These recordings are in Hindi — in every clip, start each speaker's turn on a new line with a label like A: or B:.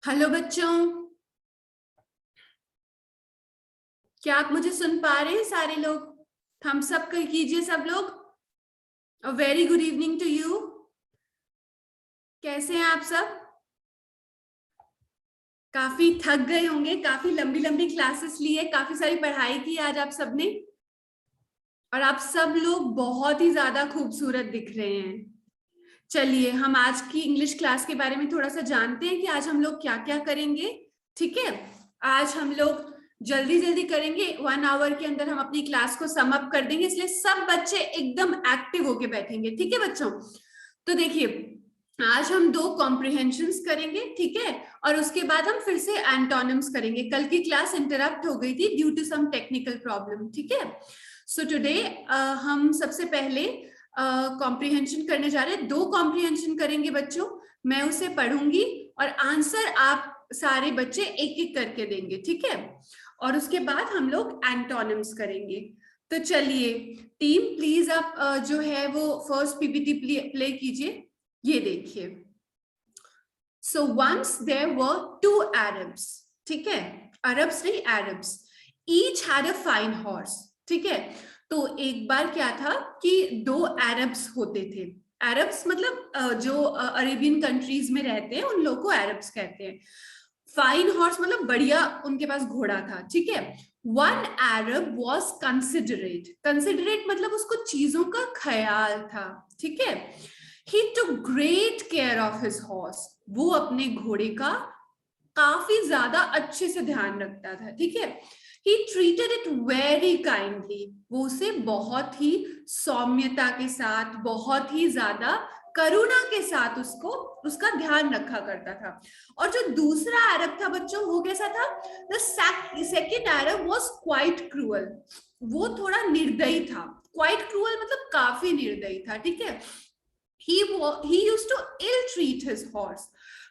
A: हेलो बच्चों, क्या आप मुझे सुन पा रहे हैं? सारे लोग थम्स अप कीजिए सब लोग। A very good evening to you. कैसे हैं आप सब? काफी थक गए होंगे, काफी लंबी लंबी क्लासेस ली है, काफी सारी पढ़ाई की आज आप सबने। और आप सब लोग बहुत ही ज्यादा खूबसूरत दिख रहे हैं। चलिए हम आज की इंग्लिश क्लास के बारे में थोड़ा सा जानते हैं कि आज हम लोग क्या क्या करेंगे। ठीक है, आज हम लोग जल्दी जल्दी करेंगे। 1 आवर के अंदर हम अपनी क्लास को सम अप कर देंगे, इसलिए सब बच्चे एकदम एक्टिव होके बैठेंगे। ठीक है बच्चों, तो देखिए आज हम 2 कॉम्प्रिहेंशंस करेंगे, ठीक है, और उसके बाद हम फिर से एंटोनिम्स करेंगे। कल की क्लास इंटरप्ट हो गई थी due to some technical problem. ठीक है, सो टुडे हम सबसे पहले कॉम्प्रिहेंशन करने जा रहे हैं। 2 कॉम्प्रिहेंशन करेंगे बच्चों, मैं उसे पढ़ूंगी और आंसर आप सारे बच्चे एक एक करके देंगे। ठीक है, और उसके बाद हम लोग एंटोनिम्स करेंगे। तो चलिए टीम प्लीज आप जो है वो फर्स्ट पीपीटी प्ले कीजिए। ये देखिए, so once there were 2 Arabs। ठीक है, अरब्स नहीं Arabs. Each had a fine horse. ठीक है, तो एक बार क्या था कि 2 अरब्स होते थे। अरब्स मतलब जो अरेबियन कंट्रीज में रहते हैं उन लोग को अरब्स कहते हैं। फाइन हॉर्स मतलब बढ़िया उनके पास घोड़ा था। ठीक है, 1 Arab वॉज कंसिडरेट। कंसिडरेट मतलब उसको चीजों का ख्याल था। ठीक है, he took great care of his horse. वो अपने घोड़े का काफी ज्यादा अच्छे से ध्यान रखता था। ठीक है, he treated it very kindly. वो उसे बहुत ही सौम्यता के साथ, बहुत ही ज्यादा करुणा के साथ उसको उसका ध्यान रखा करता था। और जो दूसरा अरब था बच्चों, वो कैसा था? The second Arab was quite cruel. वो थोड़ा निर्दयी था। क्वाइट क्रूअल मतलब काफी निर्दयी था। ठीक है, he used to ill treat his horse।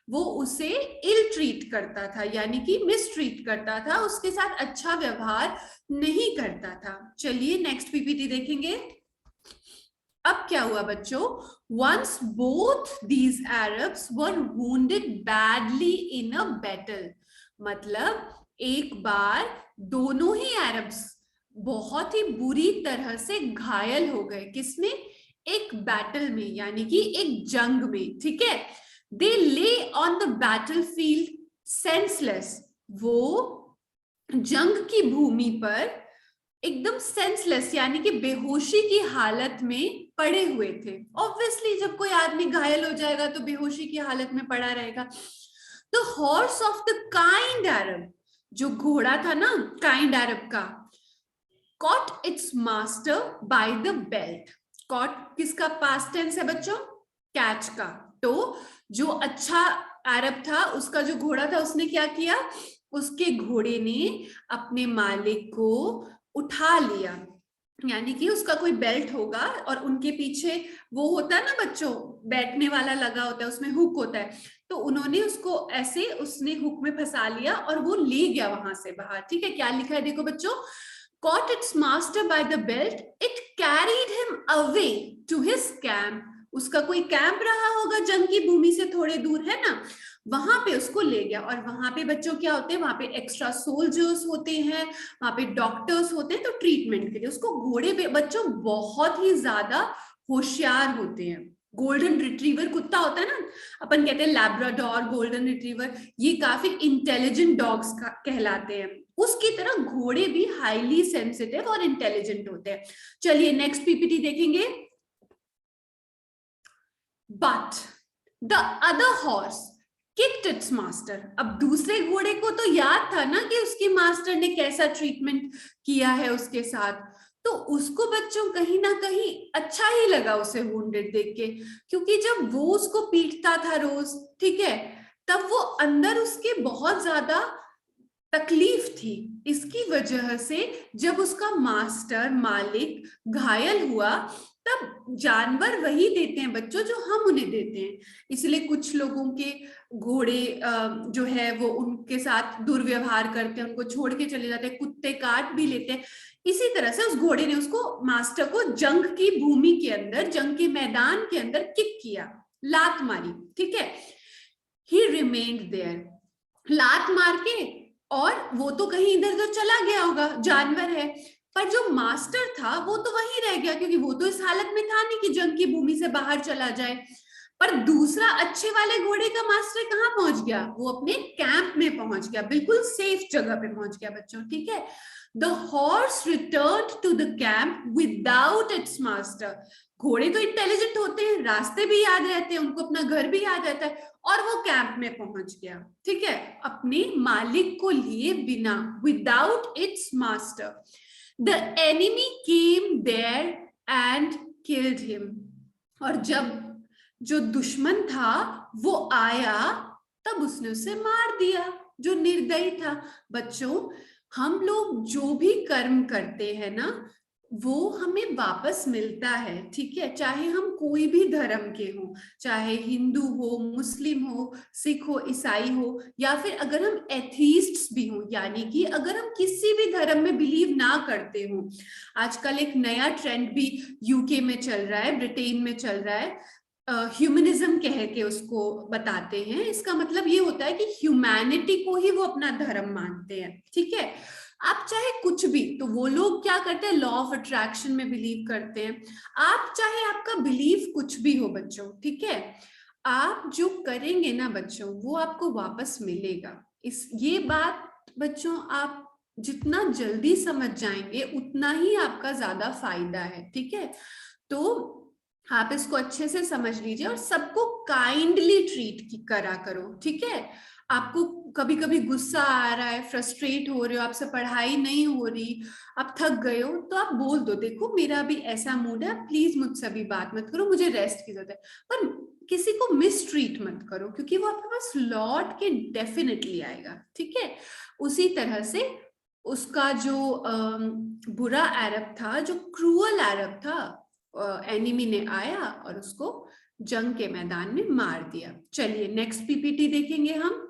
A: वो उसे इल ट्रीट करता था, यानी कि मिसट्रीट करता था, उसके साथ अच्छा व्यवहार नहीं करता था। चलिए नेक्स्ट पीपीटी देखेंगे। अब क्या हुआ बच्चों? Once both these Arabs were wounded badly in a battle। मतलब एक बार दोनों ही अरब्स बहुत ही बुरी तरह से घायल हो गए। किसमें? एक बैटल में, यानी कि एक जंग में। ठीक है, दे ले on the battle field senseless. वो जंग की भूमि पर एकदम सेंसलेस यानी कि बेहोशी की हालत में पड़े हुए थे। ऑब्वियसली जब कोई आदमी घायल हो जाएगा तो बेहोशी की हालत में पड़ा रहेगा। The horse of the kind Arab, जो घोड़ा था ना काइंड अरब का, caught its master by the belt. Caught किसका पास्ट टेंस है बच्चों? कैच का। तो जो अच्छा अरब था, उसका जो घोड़ा था, उसने क्या किया? उसके घोड़े ने अपने मालिक को उठा लिया। यानी कि उसका कोई बेल्ट होगा और उनके पीछे वो होता है ना बच्चों, बैठने वाला लगा होता है, उसमें हुक होता है। तो उन्होंने उसको ऐसे उसने हुक में फंसा लिया और वो ले गया वहां से बाहर। ठीक है, क्या लिखा है देखो बच्चों, caught its master by the belt, it carried him away to his camp। उसका कोई कैंप रहा होगा जंग की भूमि से थोड़े दूर, है ना, वहां पे उसको ले गया। और वहां पे बच्चों क्या होते हैं? वहां पे एक्स्ट्रा सोल्जर्स होते हैं, वहां पे डॉक्टर्स होते हैं, तो ट्रीटमेंट के लिए उसको घोड़े पे बच्चों बहुत ही ज्यादा होशियार होते हैं। गोल्डन रिट्रीवर कुत्ता होता है ना, अपन कहते हैं लैब्राडोर, गोल्डन रिट्रीवर, ये काफी इंटेलिजेंट डॉग्स कहलाते हैं। उसकी तरह घोड़े भी हाईली सेंसिटिव और इंटेलिजेंट होते हैं। चलिए नेक्स्ट पीपीटी देखेंगे। But the other horse kicked it's master. अब दूसरे घोड़े को तो याद था ना कि उसके मास्टर ने कैसा ट्रीटमेंट किया है उसके साथ, तो उसको बच्चों कहीं ना कहीं अच्छा ही लगा उसे वुंडेड देख के, क्योंकि जब वो उसको पीटता था रोज, ठीक है, तब वो अंदर उसके बहुत ज्यादा तकलीफ थी। इसकी वजह से जब उसका मास्टर मालिक घायल हुआ, तब जानवर वही देते हैं बच्चों जो हम उन्हें देते हैं। इसलिए कुछ लोगों के घोड़े जो है वो उनके साथ दुर्व्यवहार करते हैं, उनको छोड़ के चले जाते हैं, कुत्ते काट भी लेते हैं। इसी तरह से उस घोड़े ने उसको मास्टर को जंग की भूमि के अंदर, जंग के मैदान के अंदर किक किया, लात मारी। ठीक है, ही रिमेन्ड देयर। लात मार के, और वो तो कहीं इधर उधर चला गया होगा, जानवर है, पर जो मास्टर था वो तो वहीं रह गया, क्योंकि वो तो इस हालत में था नहीं कि जंग की भूमि से बाहर चला जाए। पर दूसरा अच्छे वाले घोड़े का मास्टर कहाँ पहुंच गया? वो अपने कैंप में पहुंच गया, बिल्कुल सेफ जगह पे पहुंच गया बच्चों, ठीक है। The horse returned to the camp without its master. घोड़े तो इंटेलिजेंट होते हैं, रास्ते भी याद रहते हैं, उनको अपना घर भी याद रहता है, और वो कैंप में पहुंच गया, ठीक है, अपने मालिक को लिए बिना, without its master. The enemy came there and killed him. और जब जो दुश्मन था वो आया, तब उसने उसे मार दिया, जो निर्दयी था। बच्चों, हम लोग जो भी कर्म करते हैं ना, वो हमें वापस मिलता है, ठीक है, चाहे हम कोई भी धर्म के हो, चाहे हिंदू हो, मुस्लिम हो, सिख हो, ईसाई हो, या फिर अगर हम एथीस्ट्स भी हो, यानी कि अगर हम किसी भी धर्म में बिलीव ना करते हो। आजकल एक नया ट्रेंड भी यूके में चल रहा है, ब्रिटेन में चल रहा है, ह्यूमनिज्म कह के उसको बताते हैं। इसका मतलब ये होता है कि ह्यूमैनिटी को ही वो अपना धर्म मानते हैं, ठीक है। आप चाहे कुछ भी, तो वो लोग क्या करते हैं, लॉ ऑफ अट्रैक्शन में बिलीव करते हैं। आप चाहे आपका बिलीव कुछ भी हो बच्चों, ठीक है, आप जो करेंगे ना बच्चों, वो आपको वापस मिलेगा। ये बात बच्चों, आप जितना जल्दी समझ जाएंगे उतना ही आपका ज्यादा फायदा है, ठीक है। तो आप इसको अच्छे से समझ लीजिए, और सबको काइंडली ट्रीट करा करो, ठीक है। आपको कभी कभी गुस्सा आ रहा है, फ्रस्ट्रेट हो रहे हो, आपसे पढ़ाई नहीं हो रही, आप थक गए हो, तो आप बोल दो, देखो मेरा भी ऐसा मूड है, प्लीज मुझसे अभी बात मत करो, मुझे रेस्ट की जरूरत है। पर किसी को मिसट्रीट मत करो, क्योंकि वो आपके पास लौट के डेफिनेटली आएगा, ठीक है। उसी तरह से उसका जो बुरा अरब था, जो क्रूअल अरब था, एनिमी ने आया और उसको जंग के मैदान में मार दिया। चलिए नेक्स्ट पीपीटी देखेंगे हम।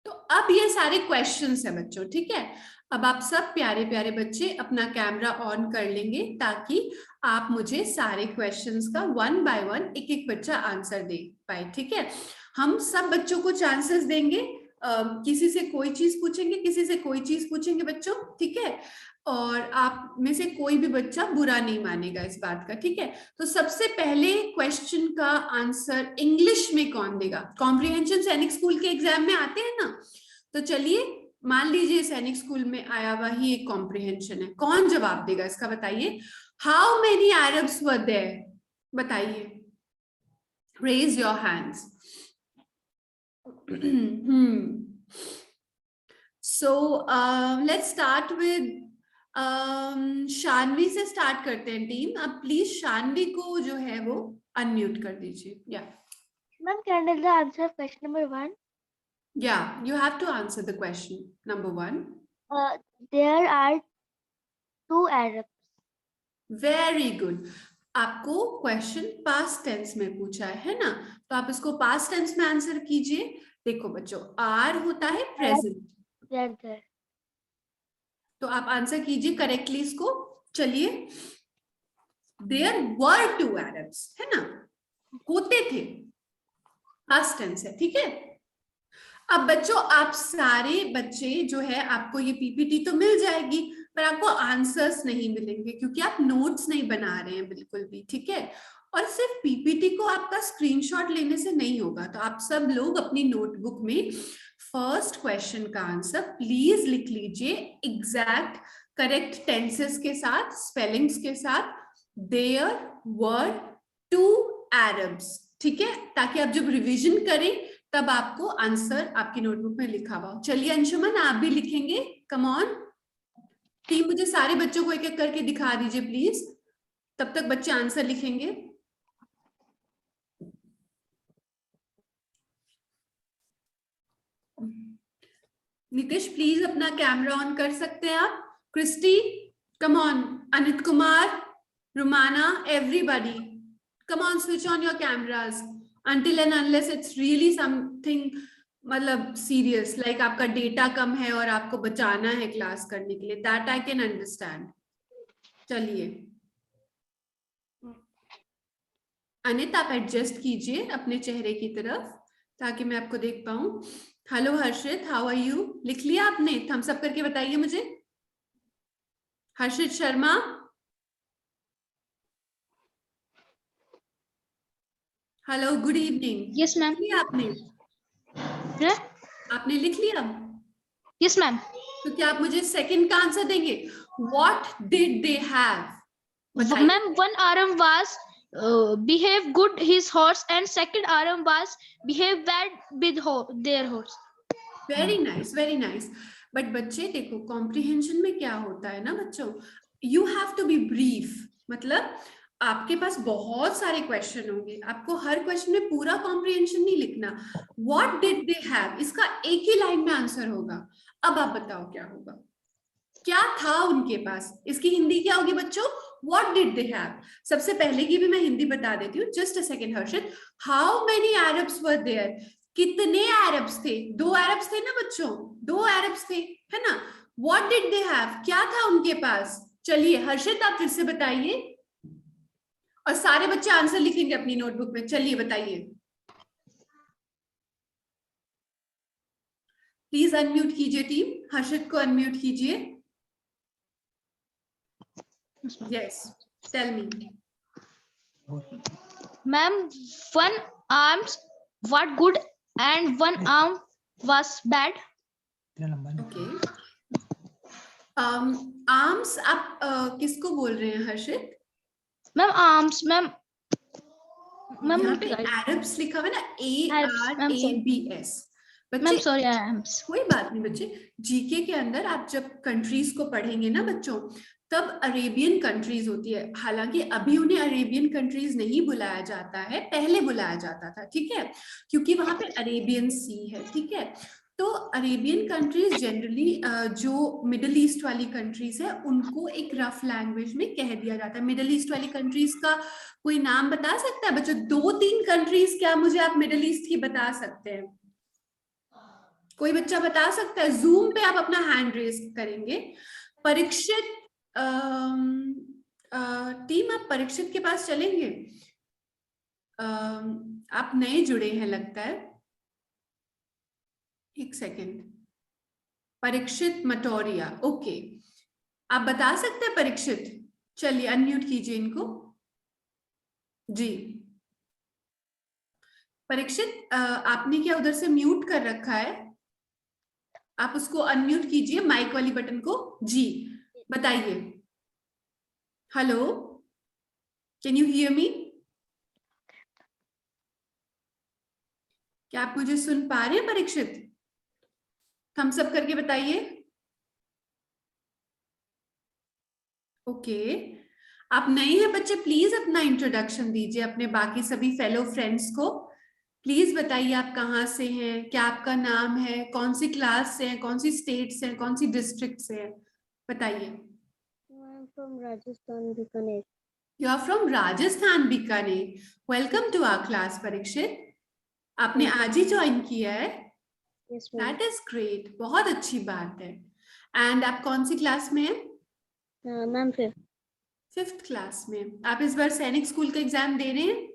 A: तो अब ये सारे क्वेश्चंस है बच्चों, ठीक है। अब आप सब प्यारे प्यारे बच्चे अपना कैमरा ऑन कर लेंगे, ताकि आप मुझे सारे क्वेश्चंस का वन बाय वन एक एक बच्चा आंसर दे पाए, ठीक है। हम सब बच्चों को चांसेस देंगे, किसी से कोई चीज पूछेंगे, किसी से कोई चीज पूछेंगे बच्चों, ठीक है। और आप में से कोई भी बच्चा बुरा नहीं मानेगा इस बात का, ठीक है। तो सबसे पहले क्वेश्चन का आंसर इंग्लिश में कौन देगा? कॉम्प्रिहेंशन सैनिक स्कूल के एग्जाम में आते हैं ना, तो चलिए मान लीजिए सैनिक स्कूल में आया हुआ ही एक कॉम्प्रिहेंशन है, कौन जवाब देगा इसका बताइए। How many Arabs were there, बताइए, raise your hands. So let's start with Shanvi से स्टार्ट करते हैं टीम। अब प्लीज शानवी को जो है वो अनम्यूट कर दीजिए। या
B: Ma'am, can I tell the answer question number 1?
A: Yeah, you have to answer the question. Number 1.
B: There are 2 Arabs.
A: Very good. आपको क्वेश्चन पास्ट टेंस में पूछा है ना, तो आप इसको पास्ट टेंस में आंसर कीजिए। देखो बच्चों, आर होता है प्रेजेंट,
B: There.
A: तो आप आंसर कीजिए करेक्टली इसको। चलिए, देयर वर 2 अरब्स, है ना, होते थे, पास्ट टेंस है, ठीक है। अब बच्चों, आप सारे बच्चे जो है, आपको ये पीपीटी तो मिल जाएगी, पर आपको आंसर्स नहीं मिलेंगे, क्योंकि आप नोट्स नहीं बना रहे हैं बिल्कुल भी, ठीक है। और सिर्फ पीपीटी को आपका स्क्रीनशॉट लेने से नहीं होगा, तो आप सब लोग अपनी नोटबुक में फर्स्ट क्वेश्चन का आंसर प्लीज लिख लीजिए, एग्जैक्ट करेक्ट टेंसेस के साथ, स्पेलिंग्स के साथ। देयर वर 2 अरब्स, ठीक है, ताकि आप जब रिवीजन करें तब आपको आंसर आपकी नोटबुक में लिखा हुआ। चलिए अंशुमन, आप भी लिखेंगे, कम ऑन टीम, मुझे सारे बच्चों को एक एक करके दिखा दीजिए प्लीज, तब तक बच्चे आंसर लिखेंगे। नितेश प्लीज अपना कैमरा ऑन कर सकते हैं आप। Christy, come on, Anit Kumar, Rumana, everybody, come on, switch on your cameras, until and unless it's really something मतलब सीरियस, लाइक आपका डेटा कम है और आपको बचाना है क्लास करने के लिए, दैट आई कैन अंडरस्टैंड। चलिए अनित, आप एडजस्ट कीजिए अपने चेहरे की तरफ, ताकि मैं आपको देख पाऊं। Hello Harshit, how are you? लिख लिया आपने? थम्स अप करके बताइए मुझे। Harshit Sharma, hello, good evening.
C: Yes ma'am.
A: लिख लिया आपने? आपने लिख लिया?
C: Yes ma'am.
A: तो क्या आप मुझे सेकंड का आंसर देंगे? What did they have? बताइए।
C: Ma'am one arm was behave good his horse and second arm was behave bad with their horse.
A: Very nice, very nice. But बच्चे देखो, कॉम्प्रिहेंशन में क्या होता है ना बच्चों, you have to be brief. मतलब आपके पास बहुत सारे क्वेश्चन होंगे, आपको हर क्वेश्चन में पूरा कॉम्प्रिहेंशन नहीं लिखना। व्हाट डिड दे हैव, इसका एक ही लाइन में आंसर होगा। अब आप बताओ क्या होगा, क्या था उनके पास? इसकी हिंदी क्या होगी बच्चों? What did they have. सबसे पहले की भी मैं हिंदी बता देती हूँ, just a second Harshit. How many Arabs were there? कितने अरब्स थे? 2 अरब्स थे ना बच्चों, 2 अरब्स थे, है ना। व्हाट डिड दे हैव, क्या था उनके पास? चलिए हर्षित आप फिर से बताइए, और सारे बच्चे आंसर लिखेंगे अपनी नोटबुक में। चलिए बताइए, प्लीज अनम्यूट कीजिए टीम, हर्षित को अनम्यूट कीजिए। Yes, tell me.
C: Ma'am, one arms was good and one arm was bad.
A: Okay, arms आप किसको बोल रहे हैं हर्षित?
C: Ma'am, arms, ma'am. Ma'am,
A: यहाँ पे अरब्स लिखा हुआ है ना, ARABS।
C: Ma'am,
A: बच्चे
C: sorry, arms.
A: कोई बात नहीं बच्चे, जीके के अंदर आप जब कंट्रीज को पढ़ेंगे ना बच्चों, तब अरेबियन कंट्रीज होती है। हालांकि अभी उन्हें अरेबियन कंट्रीज नहीं बुलाया जाता है, पहले बुलाया जाता था, ठीक है, क्योंकि वहां पे अरेबियन सी है, ठीक है। तो अरेबियन कंट्रीज जनरली जो मिडिल ईस्ट वाली कंट्रीज है, उनको एक रफ लैंग्वेज में कह दिया जाता है। मिडिल ईस्ट वाली कंट्रीज का कोई नाम बता सकता है बच्चों? 2-3 कंट्रीज क्या मुझे आप मिडिल ईस्ट की बता सकते हैं? कोई बच्चा बता सकता है? जूम पे आप अपना हैंड रेज करेंगे। परीक्षित, टीम आप परीक्षित के पास चलेंगे? आप नए जुड़े हैं लगता है, एक सेकेंड। परीक्षित मटोरिया, ओके, आप बता सकते हैं परीक्षित? चलिए अनम्यूट कीजिए इनको जी। परीक्षित, आपने क्या उधर से म्यूट कर रखा है? आप उसको अनम्यूट कीजिए, माइक वाली बटन को जी। बताइए, hello, can you hear me? क्या आप मुझे सुन पा रहे हैं परीक्षित? थम्स अप करके बताइए। ओके, आप नए हैं बच्चे, प्लीज अपना इंट्रोडक्शन दीजिए अपने बाकी सभी फेलो फ्रेंड्स को। प्लीज बताइए आप कहाँ से हैं, क्या आपका नाम है, कौन सी क्लास से हैं, कौन सी स्टेट से हैं, कौन सी डिस्ट्रिक्ट से हैं, बताइए।
B: I'm from Rajasthan, Bikaner.
A: You are from Rajasthan Bikaner. Welcome to our class Parikshit. आपने आज ही ज्वाइन किया है?
B: Yes, ma'am.
A: That is great, बहुत अच्छी बात है। एंड आप कौन सी क्लास में हैं?
B: Ma'am, fifth.
A: 5th क्लास में। आप इस बार सैनिक स्कूल का एग्जाम दे रहे हैं?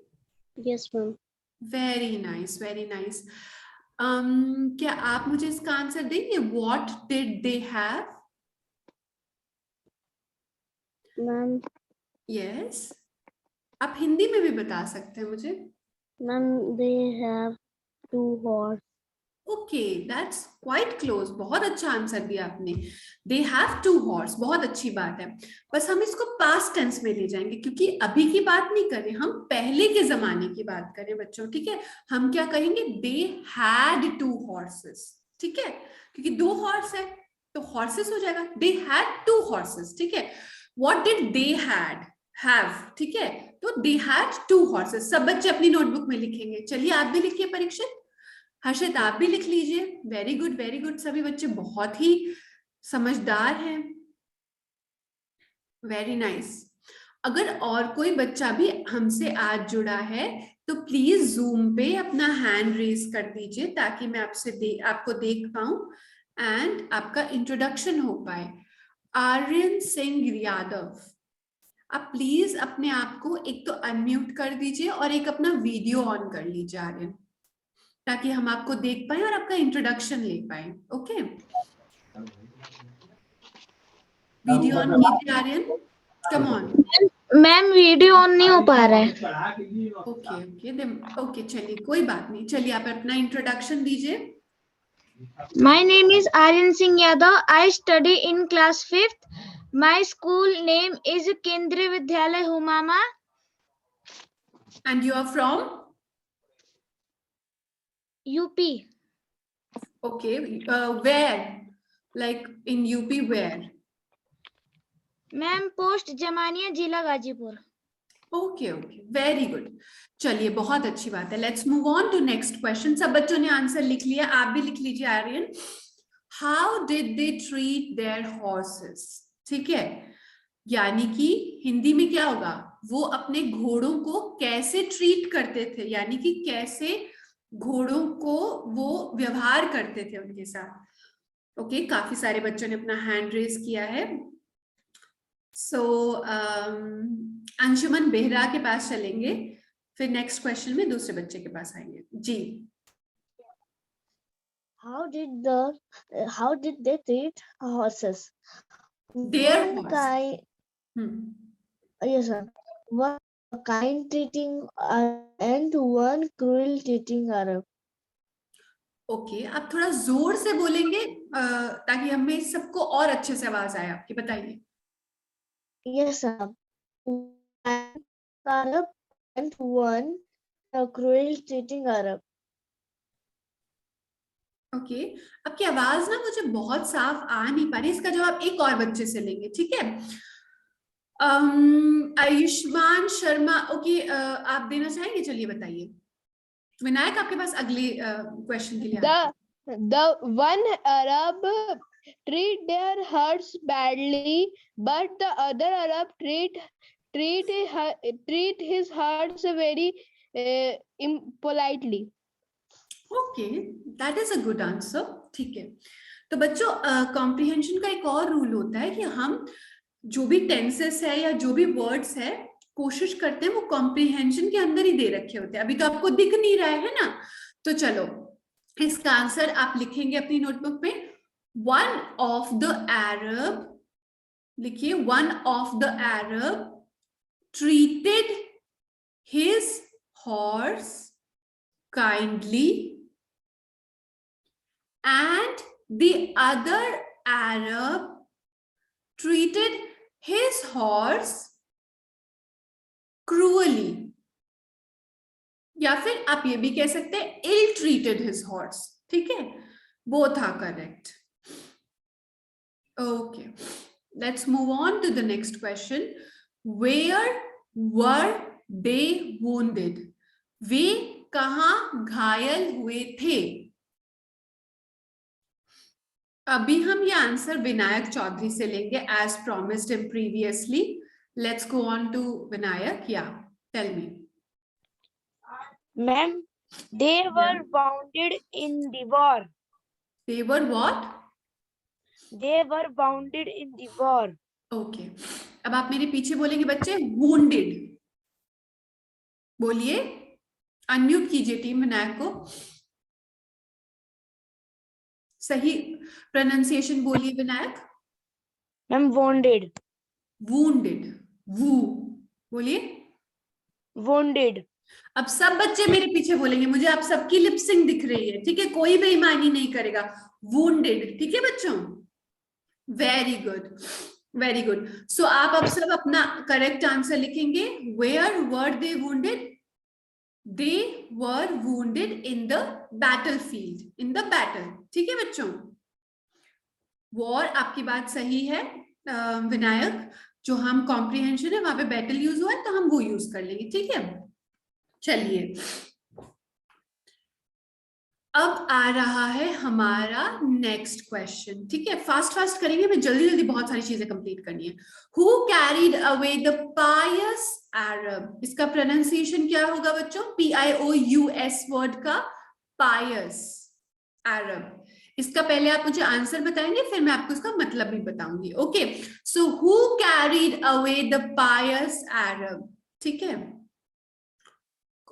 B: Yes, ma'am.
A: Very nice, very nice. क्या आप मुझे इसका आंसर देंगे? What did they have?
B: Ma'am,
A: yes, आप हिंदी में भी बता सकते हैं मुझे।
B: ma'am, they have 2 horse.
A: Okay, that's quite close, बहुत अच्छा आंसर दिया आपने। दे हैव 2 हॉर्स, बहुत अच्छी बात है। बस हम इसको पास्ट टेंस में ले जाएंगे, क्योंकि अभी की बात नहीं करें, हम पहले के जमाने की बात करें बच्चों, ठीक है। हम क्या कहेंगे? दे हैड 2 हॉर्सेस, ठीक है, क्योंकि 2 हॉर्स है तो हॉर्सेस हो जाएगा। दे हैड 2 हॉर्सेस, ठीक है। व्हाट डिड दे हैव, ठीक है, तो दे हैड 2 हॉर्सेस। सब बच्चे अपनी नोटबुक में लिखेंगे। चलिए आप भी लिखिए परीक्षित। हर्षित आप भी लिख लीजिए। वेरी गुड, वेरी गुड, सभी बच्चे बहुत ही समझदार हैं। Very nice. अगर और कोई बच्चा भी हमसे आज जुड़ा है तो प्लीज जूम पे अपना हैंड रेज कर दीजिए, ताकि मैं आपको देख पाऊं एंड आपका इंट्रोडक्शन हो पाए। आर्यन सिंह यादव, आप प्लीज अपने आप को एक तो अनम्यूट कर दीजिए और एक अपना वीडियो ऑन कर लीजिए। आर्यन, ताकि हम आपको देख पाए और आपका इंट्रोडक्शन ले पाए. ओके, वीडियो ऑन कीजिए Aryan, come on.
C: Ma'am video on नहीं हो पा रहा है.
A: ओके ओके ओके, चलिए कोई बात नहीं. चलिए आप अपना इंट्रोडक्शन दीजिए.
C: My name is Aryan Singh Yadav. I study in class 5th. My school name is Kendriya Vidyalaya Humama.
A: And you are from?
C: UP.
A: Okay, where? Like in UP, where?
C: Ma'am post Zamania जिला Ghazipur.
A: Okay okay, very good. चलिए बहुत अच्छी बात है. Let's move on to next question. सब बच्चों ने आंसर लिख लिया, आप भी लिख लीजिए Aryan. How did they treat their horses? ठीक है, यानी कि हिंदी में क्या होगा, वो अपने घोड़ों को कैसे ट्रीट करते थे, यानी कि कैसे घोड़ों को वो व्यवहार करते थे उनके साथ. ओके, काफी सारे बच्चों ने अपना हैंड रेज किया है. सो अंशुमन बेहरा के पास चलेंगे, फिर नेक्स्ट क्वेश्चन में दूसरे बच्चे के पास आएंगे. जी.
C: How did they treat horses?
A: Their
C: One
A: horse.
C: kind, yes sir. One kind treating and one cruel treating Arab.
A: Okay, आप थोड़ा जोर से बोलेंगे ताकि हमें सबको और अच्छे से आवाज आए आपकी. बताइए.
C: Yes sir. One Arab and one cruel treating Arab.
A: Okay, आपकी आवाज ना मुझे बहुत साफ आ नहीं पा रही. इसका जवाब एक और बच्चे से लेंगे, ठीक है. आयुष्मान शर्मा. ओके, आप देना चाहेंगे? चलिए बताइए. विनायक आपके पास अगले क्वेश्चन के लिए.
D: The one Arab treat their herds badly, but the other Arab treat his herds very impolitely.
A: Okay, that is a good answer. ठीक है, तो बच्चों कॉम्प्रिहेंशन का एक और रूल होता है कि हम जो भी टेंसेस है या जो भी वर्ड्स है कोशिश करते हैं वो कॉम्प्रिहेंशन के अंदर ही दे रखे होते हैं. अभी तो आपको दिख नहीं रहा है ना, तो चलो इसका आंसर आप लिखेंगे अपनी नोटबुक में. वन ऑफ द अरब, लिखिए, one of the Arab treated his horse kindly and the other Arab treated his horse cruelly. या फिर आप ये भी कह सकते हैं ill treated his horse. ठीक है, both are correct. Okay, let's move on to the next question. Where were they wounded? वे कहां घायल हुए थे? अभी हम ये आंसर विनायक चौधरी से लेंगे as promised in previously. Let's go on to Vinayak. Yeah tell me.
B: Ma'am, they were wounded in the war.
A: They were what?
B: They were wounded in the war.
A: Okay. अब आप मेरे पीछे बोलेंगे बच्चे, wounded. बोलिए, अनम्यूट कीजिए टीम विनायक को. सही प्रोनाउंसिएशन बोलिए विनायक.
B: Ma'am, wounded.
A: wounded. वो बोलिए.
B: Wounded.
A: अब सब बच्चे मेरे पीछे बोलेंगे, मुझे आप सबकी लिपसिंग दिख रही है, ठीक है, कोई बेईमानी नहीं करेगा. wounded, ठीक है बच्चों. Very good, very good. So आप अब सब अपना करेक्ट आंसर लिखेंगे. Where were they wounded? They were wounded in the battlefield, in the battle. ठीक है बच्चों. वॉर आपकी बात सही है विनायक. जो हम कॉम्प्रिहेंशन है वहां पे बैटल यूज हुआ है तो हम वो यूज कर लेंगे. ठीक है, चलिए अब आ रहा है हमारा नेक्स्ट क्वेश्चन. ठीक है, फास्ट फास्ट करेंगे, मैं जल्दी जल्दी बहुत सारी चीजें कंप्लीट करनी है. Who carried away the pious Arab? इसका प्रोनाउंसिएशन क्या होगा बच्चों? PIOUS वर्ड का pious Arab. इसका पहले आप मुझे आंसर बताएंगे, फिर मैं आपको इसका मतलब भी बताऊंगी. Okay, so who carried away the pious Arab? ठीक है,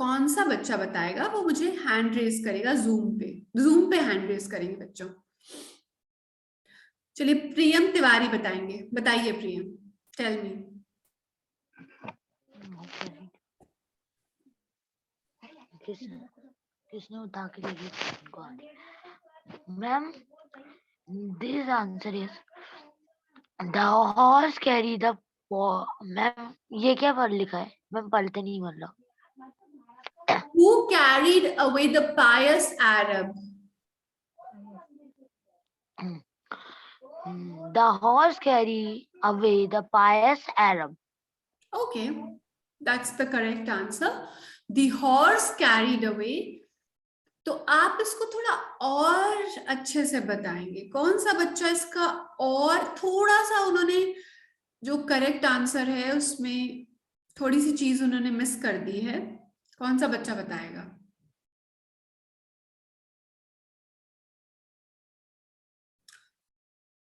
A: कौन सा बच्चा बताएगा वो मुझे हैंड रेज करेगा जूम पे हैंड रेज करेंगे बच्चों। चलिए प्रियम तिवारी बताएंगे, बताइए प्रियम, टेल मी।
E: किसने उठा के देखी ma'am? This answer is the horse carry the. Ma'am ये क्या पढ़ लिखा है? मैम पढ़ते नहीं मतलब।
A: Who carried away the pious Arab?
E: The horse carry away the pious Arab.
A: Okay, that's the correct answer. The horse carried away. तो आप इसको थोड़ा और अच्छे से बताएंगे, कौन सा बच्चा इसका और थोड़ा सा, उन्होंने जो करेक्ट आंसर है उसमें थोड़ी सी चीज उन्होंने मिस कर दी है, कौन सा बच्चा बताएगा?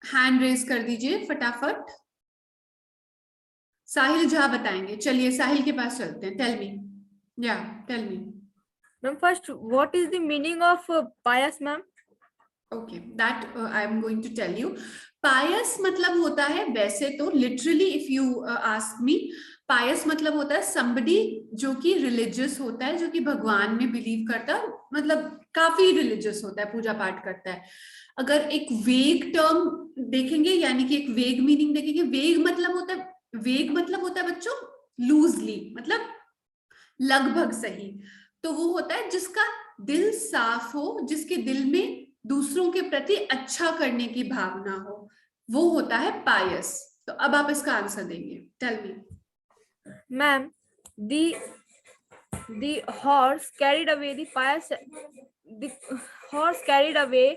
A: हैंड रेज कर दीजिए फटाफट। साहिल झा बताएंगे, चलिए साहिल के पास चलते हैं। टेल मी, या tell me.
F: Ma'am, first, what is the meaning of pious, ma'am?
A: Okay, that I am going to tell you. Pious मतलब होता है, वैसे तो literally if you ask me, pious मतलब होता है somebody जो कि religious होता है, जो कि भगवान में believe करता है, मतलब काफी religious होता है, पूजा पाठ करता है। अगर एक vague term देखेंगे, यानी कि एक vague meaning देखेंगे, vague मतलब होता है बच्चों loosely, मतलब लगभग सही। तो वो होता है जिसका दिल साफ हो, जिसके दिल में दूसरों के प्रति अच्छा करने की भावना हो, वो होता है पायस। तो अब आप इसका आंसर देंगे, tell me.
F: Ma'am, the horse carried away the pious. The horse carried away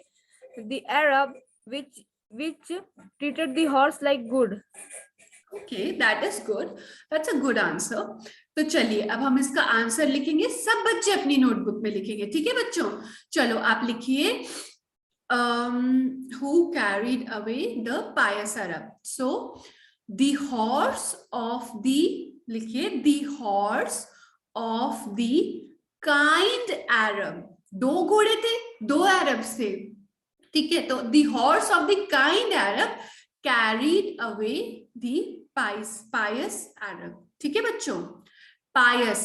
F: the Arab, which treated the horse like good.
A: Okay, that is good. That's a good answer. तो चलिए अब हम इसका आंसर लिखेंगे, सब बच्चे अपनी नोटबुक में लिखेंगे, ठीक है बच्चों? चलो आप लिखिए who carried away the pious Arab. So the horse of the, लिखिए the horse of the kind Arab. दो घोड़े थे, दो अरब्स थे, ठीक है? तो the horse of the kind Arab carried away the pious Arab, ठीक है बच्चों? पायस।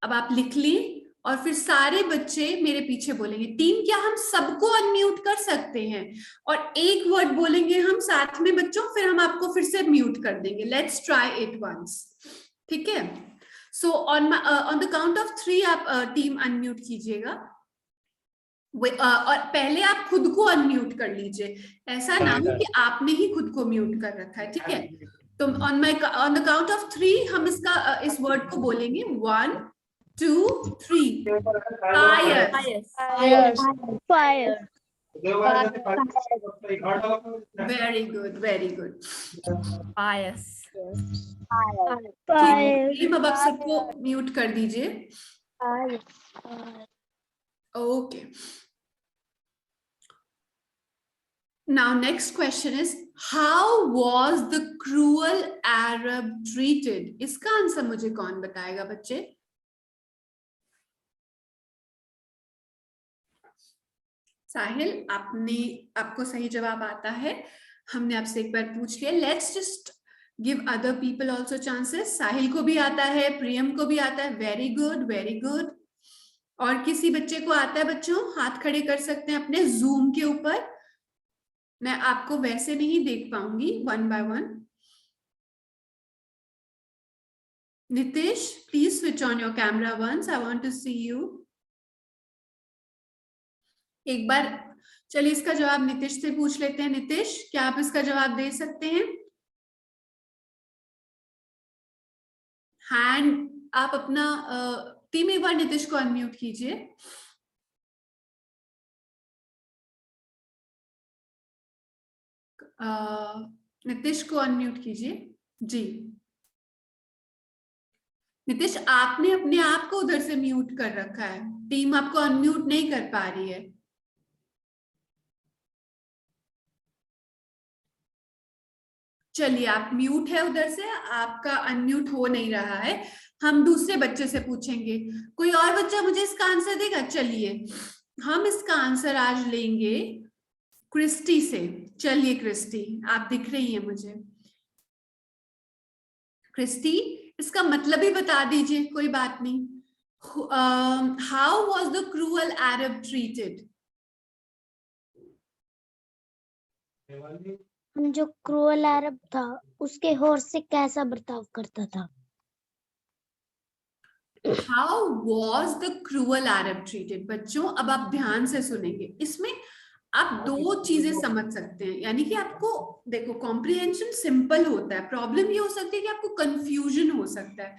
A: अब आप लिख ली और फिर सारे बच्चे मेरे पीछे बोलेंगे। टीम, क्या हम सबको अनम्यूट कर सकते हैं? और एक वर्ड बोलेंगे हम साथ में बच्चों, फिर हम आपको फिर से म्यूट कर देंगे। लेट्स ट्राई इट वंस, ठीक है? So on the count of 3 आप टीम अनम्यूट कीजिएगा, और पहले आप खुद को अनम्यूट कर लीजिए, ऐसा ना हो कि आपने ही खुद को म्यूट कर रखा है, ठीक है? तो ऑन द काउंट ऑफ 3 हम इस वर्ड को बोलेंगे। 1 2 3। पायस।
B: Fire.
A: Very good, very good.
F: Pious.
B: Fire.
A: Team अब आप सबको म्यूट कर दीजिए। Okay, now next question is, how was the cruel Arab treated? इसका आंसर मुझे कौन बताएगा बच्चे? साहिल, आपको सही जवाब आता है, हमने आपसे एक बार पूछ लिया। Let's just give other people also chances. Sahil को भी आता है, प्रियम को भी आता है, वेरी गुड, वेरी गुड। और किसी बच्चे को आता है बच्चों? हाथ खड़े कर सकते हैं अपने जूम के ऊपर, मैं आपको वैसे नहीं देख पाऊंगी, 1 by 1। Nitish, please switch on your camera once, I want to see you. एक बार चलिए इसका जवाब नितिश से पूछ लेते हैं। नितिश, क्या आप इसका जवाब दे सकते हैं? हैंड आप अपना टीम एक बार नितिश को अनम्यूट कीजिए। नितिश को अनम्यूट कीजिए जी। नितिश, आपने अपने आप को उधर से म्यूट कर रखा है, टीम आपको अनम्यूट नहीं कर पा रही है। चलिए आप म्यूट है उधर से, आपका अनम्यूट हो नहीं रहा है। हम दूसरे बच्चे से पूछेंगे। कोई और बच्चा मुझे इसका आंसर देगा? चलिए हम इसका आंसर आज लेंगे क्रिस्टी से। चलिए क्रिस्टी, आप दिख रही हैं मुझे। क्रिस्टी, इसका मतलब ही बता दीजिए, कोई बात नहीं। How was the cruel Arab treated?
B: हम जो क्रूअल अरब था उसके हॉर्स से कैसा बर्ताव करता था?
A: How was the cruel Arab treated? बच्चों अब आप ध्यान से सुनेंगे, इसमें आप दो चीजें समझ सकते हैं, यानी कि आपको देखो कॉम्प्रिहेंशन सिंपल होता है, प्रॉब्लम ये हो सकती है कि आपको कंफ्यूजन हो सकता है।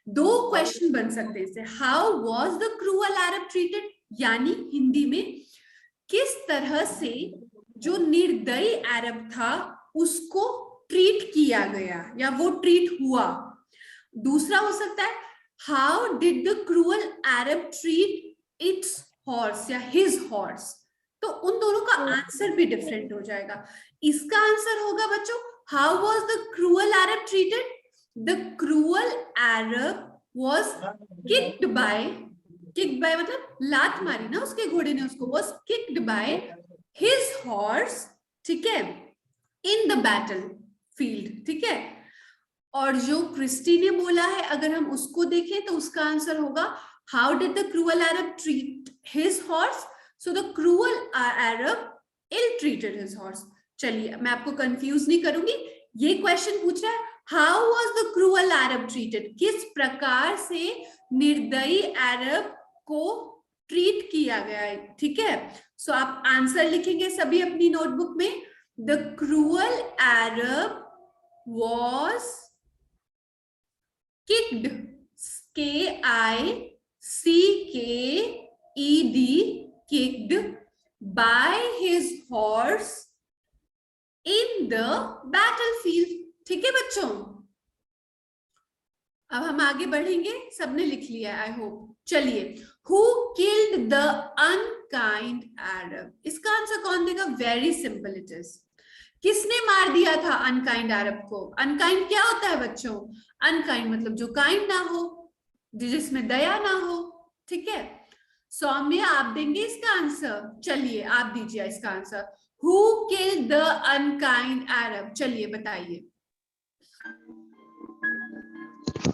A: दो क्वेश्चन बन सकते हैं इससे। How was the cruel Arab treated, यानी हिंदी में किस तरह से जो निर्दयी अरब था उसको ट्रीट किया गया या वो ट्रीट हुआ। दूसरा हो सकता है how did the cruel Arab treat it's horse या हिज हॉर्स। तो उन दोनों का आंसर भी डिफरेंट हो जाएगा। इसका आंसर होगा बच्चों, how was the cruel Arab treated? The cruel Arab was kicked bye मतलब लात मारी ना उसके घोड़े ने उसको, was kicked by his horse, ठीक है, इन द बैटल फील्ड, ठीक है। और जो क्रिस्टी ने बोला है अगर हम उसको देखें तो उसका आंसर होगा how did the cruel Arab treat his horse? So the cruel Arab ill treated his horse. चलिए मैं आपको कंफ्यूज नहीं करूंगी, ये क्वेश्चन पूछ रहा है how was the cruel Arab treated, किस प्रकार से निर्दयी अरब को ट्रीट किया गया है, ठीक है। सो आप आंसर लिखेंगे सभी अपनी नोटबुक में। The cruel Arab was kicked, K-I-C-K-E-D, kicked by his horse in the battlefield, ठीक है बच्चों। अब हम आगे बढ़ेंगे, सबने लिख लिया आई होप। चलिए, who killed the unkind Arab, इसका आंसर कौन देगा? Very simple it is. किसने मार दिया था अनकाइंड अरब को? अनकाइंड क्या होता है बच्चों? अनकाइंड मतलब जो काइंड ना हो, जिसमें दया ना हो, ठीक है। सौम्य आप देंगे इसका आंसर? चलिए आप दीजिए इसका answer. Who killed the unkind Arab? चलिए बताइए।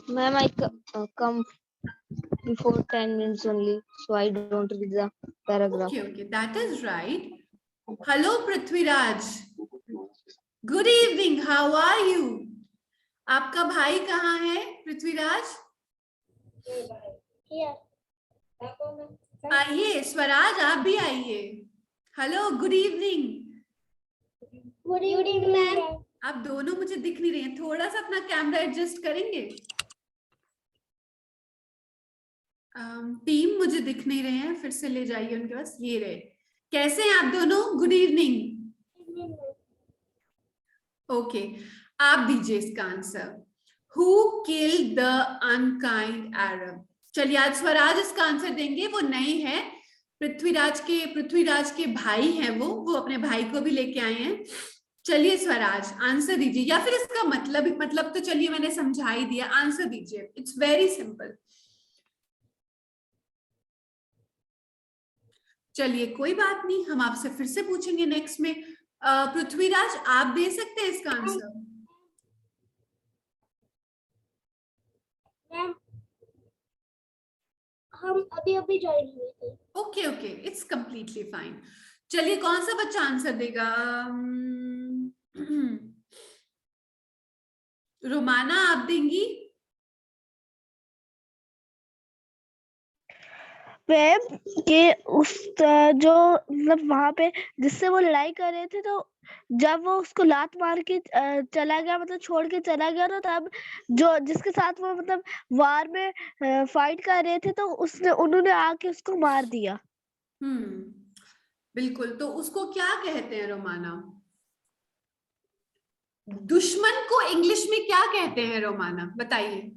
C: Ma'am, I come before 10 minutes only, so I don't read the paragraph.
A: Okay, that is right. Hello Prithviraj, good evening, how are you? आपका भाई कहाँ है पृथ्वीराज? आइए स्वराज, आप भी आइए। Hello, good evening.
B: Good evening ma'am.
A: आप दोनों मुझे दिख नहीं रहे हैं, थोड़ा सा अपना कैमरा एडजस्ट करेंगे? टीम मुझे दिख नहीं रहे हैं, फिर से ले जाइए उनके पास। ये रहे। कैसे हैं आप दोनों? Good evening. ओके, आप दीजिए इसका answer. Who killed the unkind Arab? चलिए आज स्वराज इसका आंसर देंगे, वो नए हैं। पृथ्वीराज के भाई हैं वो अपने भाई को भी लेके आए हैं। चलिए स्वराज आंसर दीजिए, या फिर इसका मतलब तो चलिए मैंने समझा ही दिया, आंसर दीजिए, इट्स वेरी सिंपल। चलिए कोई बात नहीं, हम आपसे फिर से पूछेंगे नेक्स्ट में। पृथ्वीराज आप दे सकते हैं इसका आंसर?
B: हम अभी ज्वाइन हुए थे।
A: Okay, it's completely fine. चलिए कौन सा बच्चा आंसर देगा? रोमाना आप देंगी?
D: मैम के उस जो मतलब वहां पे जिससे वो लड़ाई कर रहे थे, तो जब वो उसको लात मार के चला गया, मतलब छोड़ के चला गया, तो तब जो जिसके साथ वो मतलब वार में फाइट कर रहे थे, तो उन्होंने आके उसको मार दिया।
A: बिल्कुल, तो उसको क्या कहते हैं रोमाना? दुश्मन को इंग्लिश में क्या कहते हैं रोमाना, बताइए।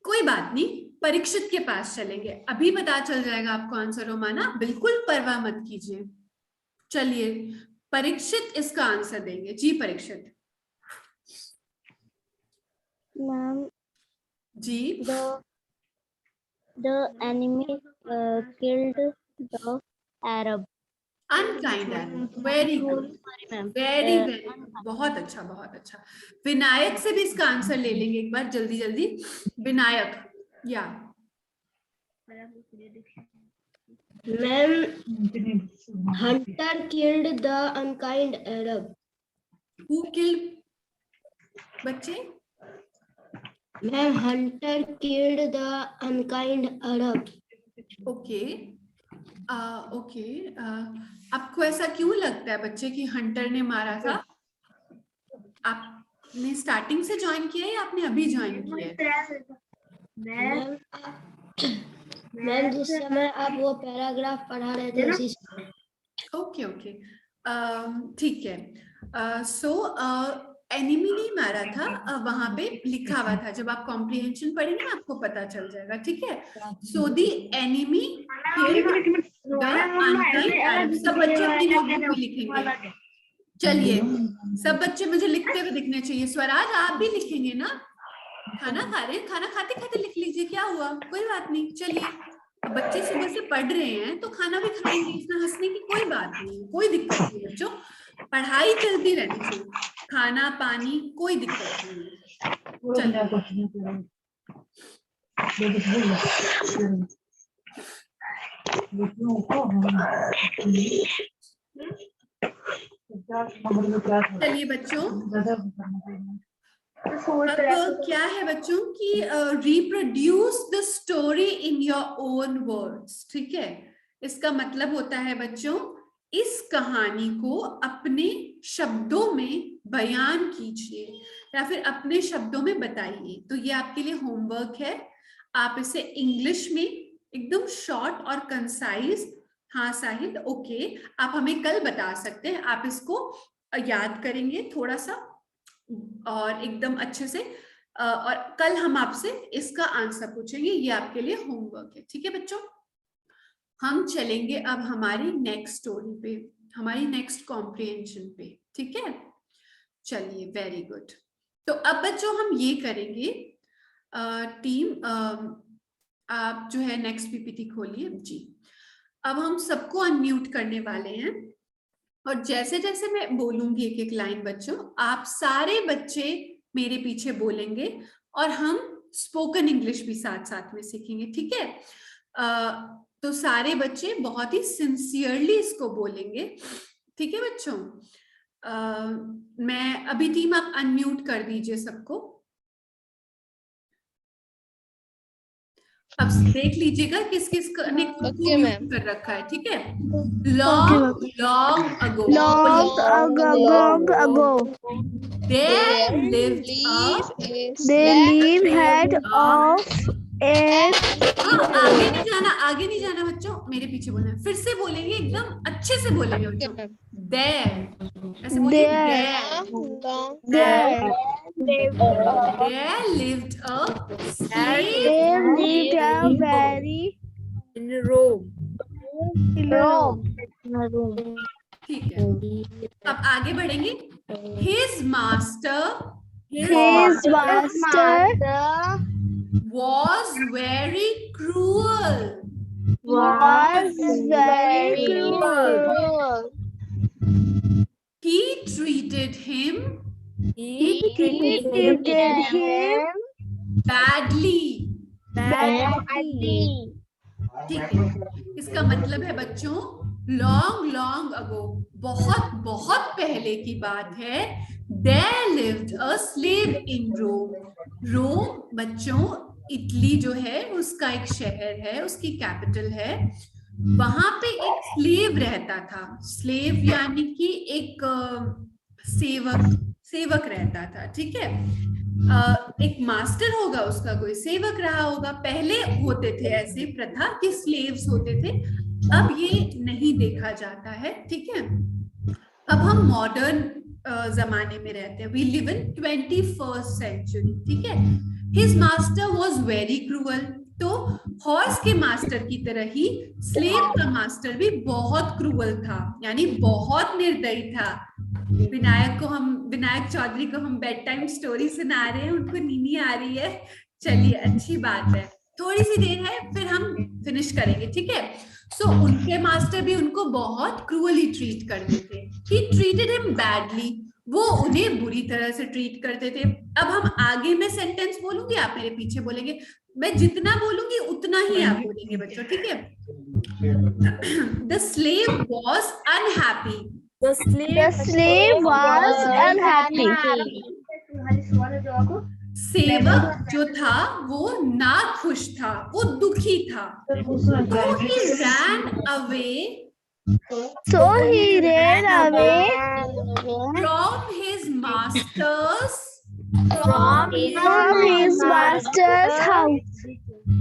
A: कोई बात नहीं, परीक्षित के पास चलेंगे, अभी पता चल जाएगा आपको आंसर रोमाना, बिल्कुल परवाह मत कीजिए। चलिए परीक्षित इसका आंसर देंगे। जी परीक्षित।
B: मैम
A: जी
B: the enemy killed the Arab.
A: Unkind animal, very good, very very, बहुत अच्छा बहुत अच्छा। विनायक से भी इसका आंसर ले लेंगे एक बार जल्दी जल्दी। Vinayak, yeah
G: ma'am hunter killed the unkind Arab.
A: Who killed बच्चे?
G: Ma'am hunter killed the unkind Arab.
A: Okay okay, आपको ऐसा क्यों लगता है बच्चे कि हंटर ने मारा था? आपने स्टार्टिंग से ज्वाइन किया या आपने अभी ज्वाइन किया है?
G: मैम जिस समय आप वो पैराग्राफ पढ़ा रहे थे उसी समय।
A: ओके ओके, ठीक है। सो एनिमी नहीं मारा था, वहां पे लिखा हुआ था। जब आप कॉम्प्रिहेंशन पढ़ेंगे ना आपको पता चल जाएगा, ठीक है। सो द एनिमी सब बच्चे अपनी नोटबुक में लिखेंगे। चलिए सब बच्चे मुझे लिखते हुए दिखने चाहिए। स्वराज आप भी लिखेंगे ना? खाना खा रहे हैं, खाना खाते खाते लिख लीजिए, क्या हुआ, कोई बात नहीं। चलिए बच्चे सुबह से पढ़ रहे हैं तो खाना भी खाएंगे, इसमें हंसने की कोई बात नहीं है, कोई दिक्कत नहीं बच्चों। पढ़ाई चलती रहनी चाहिए, खाना पानी कोई दिक्कत नहीं है। चलिए चलिए बच्चों, अब क्या है बच्चों कि reproduce the story in your own words, ठीक है। इसका मतलब होता है बच्चों, इस कहानी को अपने शब्दों में बयान कीजिए या फिर अपने शब्दों में बताइए। तो ये आपके लिए होमवर्क है। आप इसे इंग्लिश में एकदम शॉर्ट और कंसाइज, हाँ साहिल ओके, आप हमें कल बता सकते हैं। आप इसको याद करेंगे थोड़ा सा और एकदम अच्छे से, और कल हम आपसे इसका आंसर पूछेंगे। ये आपके लिए होमवर्क है, ठीक है बच्चों। हम चलेंगे अब हमारी नेक्स्ट स्टोरी पे, हमारी नेक्स्ट कॉम्प्रिहेंशन पे, ठीक है। चलिए वेरी गुड। तो अब बच्चों हम ये करेंगे, टीम आप जो है नेक्स्ट पीपीटी खोलिए जी। अब हम सबको अनम्यूट करने वाले हैं और जैसे जैसे मैं बोलूंगी एक एक लाइन बच्चों, आप सारे बच्चे मेरे पीछे बोलेंगे और हम स्पोकन इंग्लिश भी साथ साथ में सीखेंगे, ठीक है। तो सारे बच्चे बहुत ही सिंसियरली इसको बोलेंगे, ठीक है बच्चों। मैं अभी टीम आप अनम्यूट कर दीजिए सबको। अब देख लीजिएगा किस किस ने खुद को म्यूट कर रखा है, ठीक है। Long long ago, there lived आगे नहीं जाना, आगे नहीं जाना बच्चों, मेरे पीछे बोलना है। फिर से बोलेंगे, एकदम अच्छे से बोलेंगे बच्चों। there, ऐसे बोलिए there lived a slave
F: in Rome.
A: ठीक है। अब आगे बढ़ेंगे। His master was very cruel. He treated him badly. ठीक है। इसका मतलब है बच्चों, लॉन्ग लॉन्ग अगो, बहुत बहुत पहले की बात है। There lived a slave in Rome. रोम बच्चों इटली जो है उसका एक शहर है, उसकी कैपिटल है। वहां पे एक स्लेव रहता था। स्लेव यानी कि एक सेवक रहता था, ठीक है। एक मास्टर होगा उसका, कोई सेवक रहा होगा। पहले होते थे ऐसे प्रथा कि स्लेव्स होते थे, अब ये नहीं देखा जाता है, ठीक है। अब हम मॉडर्न जमाने में रहते हैं। We live in 21st century, ठीक है। His master was very cruel. तो हॉर्स के मास्टर की तरह ही स्लेव का मास्टर भी बहुत क्रूअल था, यानी बहुत निर्दयी था। विनायक चौधरी को हम बेड टाइम स्टोरी सुना रहे हैं, उनको नींद आ रही है। चलिए अच्छी बात है, थोड़ी सी देर है फिर हम फिनिश करेंगे, ठीक है। सो उनके मास्टर भी उनको बहुत क्रूअली ट्रीट करते थे। ही ट्रीटेड हिम बैडली, वो उन्हें बुरी तरह से ट्रीट करते थे। अब हम आगे में सेंटेंस बोलूंगी, आप मेरे पीछे बोलेंगे, मैं जितना बोलूंगी उतना ही आप बोलेंगे बच्चों, ठीक है। The slave was unhappy.
D: The slave was unhappy.
A: सेवक जो था वो नाखुश था, वो दुखी था। So he ran away from his master's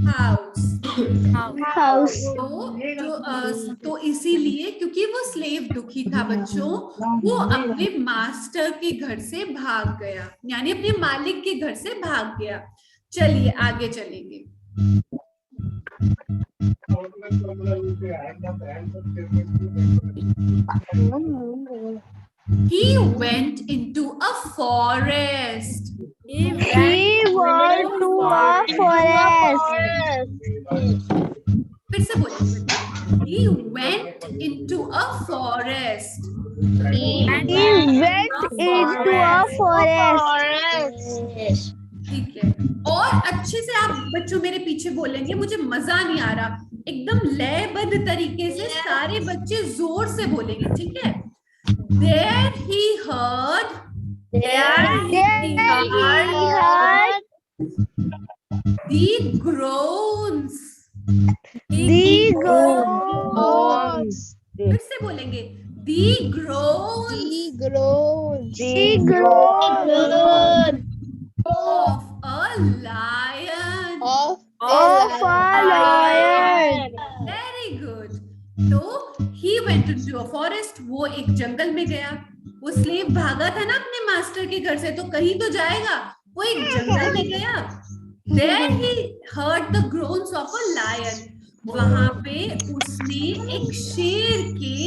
D: house.
A: तो इसीलिए क्योंकि वो स्लेव दुखी था बच्चों, वो अपने मास्टर के घर से भाग गया, यानी अपने मालिक के घर से भाग गया। चलिए आगे चलेंगे। He went into a forest.
D: He went to a forest.
A: फिर से बोलेंगे। He went into a forest.
D: He went into a forest.
A: ठीक है, और अच्छे से आप बच्चों मेरे पीछे बोलेंगे, मुझे मजा नहीं आ रहा, एकदम लयबद्ध तरीके से सारे बच्चे जोर से बोलेंगे, ठीक है। There he heard the groans. फिर से बोलेंगे the groans of a lion. Very good. तो he went into a forest, वो एक जंगल में गया। वो स्लेव भागा था ना अपने मास्टर के घर से, तो कहीं तो जाएगा, वो एक जंगल में गया। There he heard the groans of a lion. वहां पे उसने एक शेर के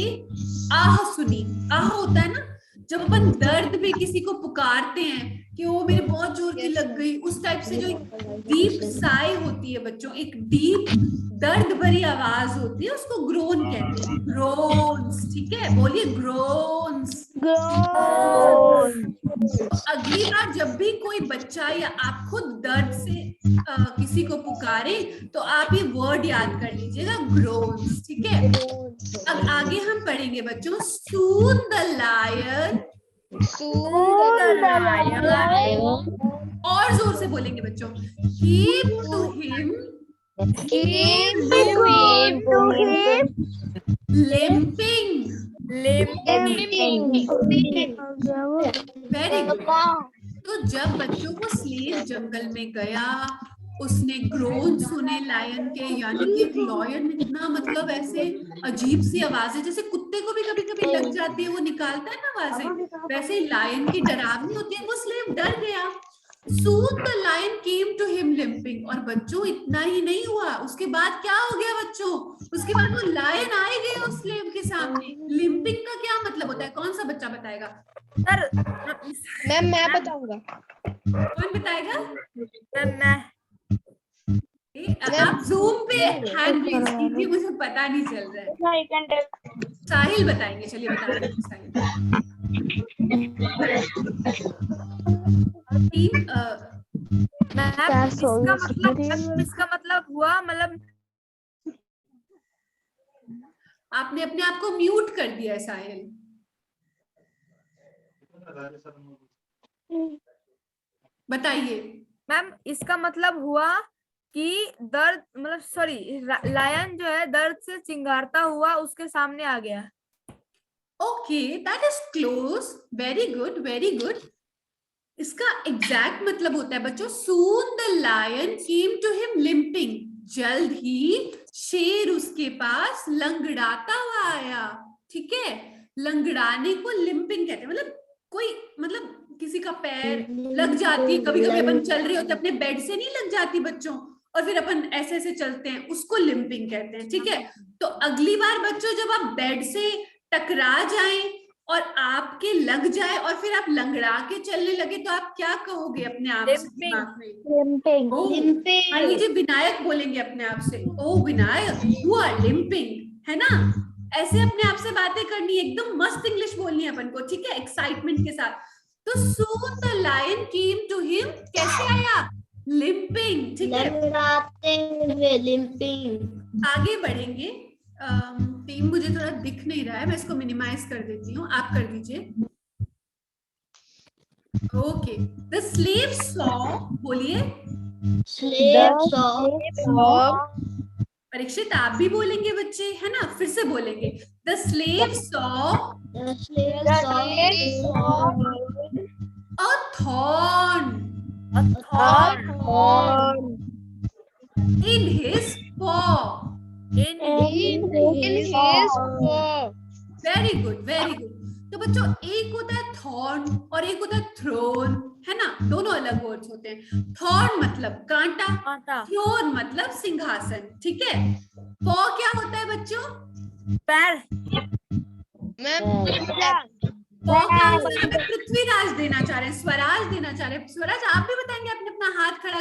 A: आह सुनी। आह होता है ना जब अपन दर्द में किसी को पुकारते हैं कि वो मेरे बहुत जोर की लग गई, उस टाइप से जो डीप साई होती है बच्चों, एक डीप दर्द भरी आवाज होती है, उसको ग्रोन कहते हैं। ग्रोन्स, ठीक है, बोलिए ग्रोन्स। अगली बार जब भी कोई बच्चा या आप खुद दर्द से किसी को पुकारे तो आप ये वर्ड याद कर लीजिएगा, ग्रोन्स, ठीक है। अब आगे हम पढ़ेंगे बच्चों, सून द लायन। और जोर से बोलेंगे बच्चों, keep to him limping. Very good. तो जब बच्चों को स्लेव जंगल में गया, उसने ग्रोन सुने लायन के, यानी कि एक लायन इतना मतलब ऐसे अजीब सी आवाजें, जैसे कुत्ते को भी कभी कभी लग जाती है, वो निकालता है ना आवाजें, वैसे लायन की डरावनी होती है। वो स्लेव डर गया। Soon the lion came to him limping। और बच्चों इतना ही नहीं हुआ, उसके बाद क्या हो गया बच्चों, उसके बाद वो लायन आए गए उस स्लेव के सामने। लिम्पिंग का क्या मतलब होता है, कौन सा बच्चा बताएगा?
F: सर
G: मैम मैं बताऊंगा।
A: कौन बताएगा?
F: मैं
A: आप जूम पे हैंड रेज कीजिए, मुझे पता नहीं चल रहा है। साहिल बताएंगे, चलिए बताएंगे साहिल।
F: इसका मतलब हुआ, मतलब
A: आपने अपने आप को म्यूट कर दिया है साहिल। बताइए
F: मैम, इसका मतलब हुआ कि दर्द, मतलब सॉरी, लायन जो है दर्द से चिंगारता हुआ उसके सामने आ गया।
A: Okay, that is close. Very good, very good. इसका एग्जैक्ट मतलब होता है बच्चों, soon the lion came to him limping. जल्द ही शेर उसके पास लंगड़ाता हुआ आया, ठीक है। लंगड़ाने को लिम्पिंग कहते हैं, मतलब कोई, मतलब किसी का पैर लग जाती है, कभी कभी अपन चल रहे होते अपने बेड से नहीं लग जाती बच्चों, और फिर अपन ऐसे ऐसे चलते हैं, उसको लिंपिंग कहते हैं, ठीक है। तो अगली बार बच्चों जब आप बेड से टकरा जाएं और आपके लग जाए और फिर आप लंगड़ा के चलने लगे तो आप क्या कहोगे अपने आप से
F: Limping.
A: दिमाग में?
B: लिंपिंग
A: ओ, मान लीजिए विनायक बोलेंगे अपने आप से, ओ विनायक यू आर लिंपिंग, है ना। ऐसे अपने आप से बातें करनी है, एकदम मस्त इंग्लिश बोलनी है अपन को, ठीक है, एक्साइटमेंट के साथ। तो soon the lion came to him, कैसे आया? लिंपिंग, ठीक है।
G: लंगड़ाते हुए लिंपिंग।
A: आगे बढ़ेंगे। टीम मुझे थोड़ा दिख नहीं रहा है, मैं इसको मिनिमाइज कर देती हूँ, आप कर दीजिए। ओके, द स्लेव सॉ, बोलिए।
G: Slave saw.
A: परीक्षित आप भी बोलेंगे बच्चे, है ना, फिर से बोलेंगे। The slave saw
G: slave saw
A: a thorn in his paw. Very good, very good. तो बच्चों एक होता है थॉर्न और एक होता है थ्रोन, है ना, दोनों अलग वर्ड्स होते हैं। थॉर्न मतलब कांटा,
F: कांटा।
A: थ्रोन मतलब सिंहासन, ठीक है। पॉ क्या होता है बच्चों?
F: पैर।
A: पॉ का आंसर हमें पृथ्वीराज देना चाह रहे हैं, स्वराज देना चाह रहे हैं। स्वराज आप भी बताएंगे, आपने अपना हाथ खड़ा